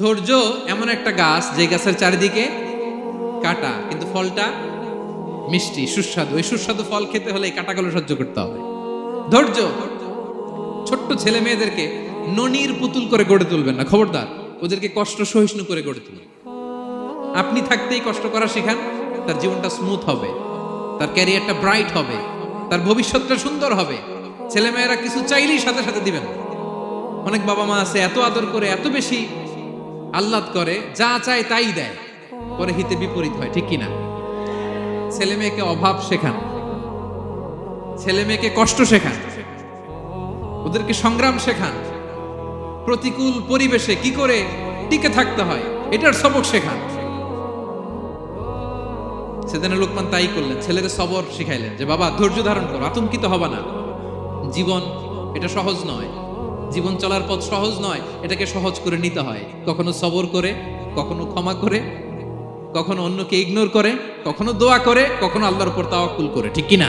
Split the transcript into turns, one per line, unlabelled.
ধৈর্য এমন একটা গাছ যে গাছের চারিদিকে কাটা, কিন্তু ফলটা মিষ্টি সুস্বাদু। এই সুস্বাদু ফল খেতে হলে এই কাটাগুলো সহ্য করতে হবে। ধৈর্য। ছোট্ট ছেলে মেয়েদেরকে ননির পুতুল করে গড়ে তুলবেন না, খবরদার। ওদেরকে কষ্ট সহিষ্ণু করে গড়ে তুলবেন। আপনি থাকতেই কষ্ট করা শেখান, তার জীবনটা স্মুথ হবে, তার ক্যারিয়ারটা ব্রাইট হবে, তার ভবিষ্যৎটা সুন্দর হবে। ছেলে মেয়েরা কিছু চাইলেই সাথে সাথে দিবেন। অনেক বাবা মা আছে এত আদর করে, এত বেশি আহ্লাদ করে, যা চায় তাই দেয়, পরে হিতে বিপরীত হয়, ঠিক কিনা? ছেলে মেয়েকে অভাব শেখান, ছেলে মেয়েকে কষ্ট শেখান, ওদেরকে সংগ্রাম শেখান, প্রতিকূল পরিবেশে কি করে টিকে থাকতে হয় এটার সবক শেখান। সেদিন লোকমান তাই করলেন, ছেলেদের সবর শিখাইলেন যে বাবা ধৈর্য ধারণ করো, আতঙ্কিত হবা না। জীবন এটা সহজ নয়, জীবন চলার পথ সহজ নয়, এটাকে সহজ করে নিতে হয়। কখনো সবর করে, কখনো ক্ষমা করে, কখনো অন্যকে ইগনোর করে, কখনো দোয়া করে, কখনো আল্লাহর উপর তাওয়াক্কুল করে, ঠিক কিনা?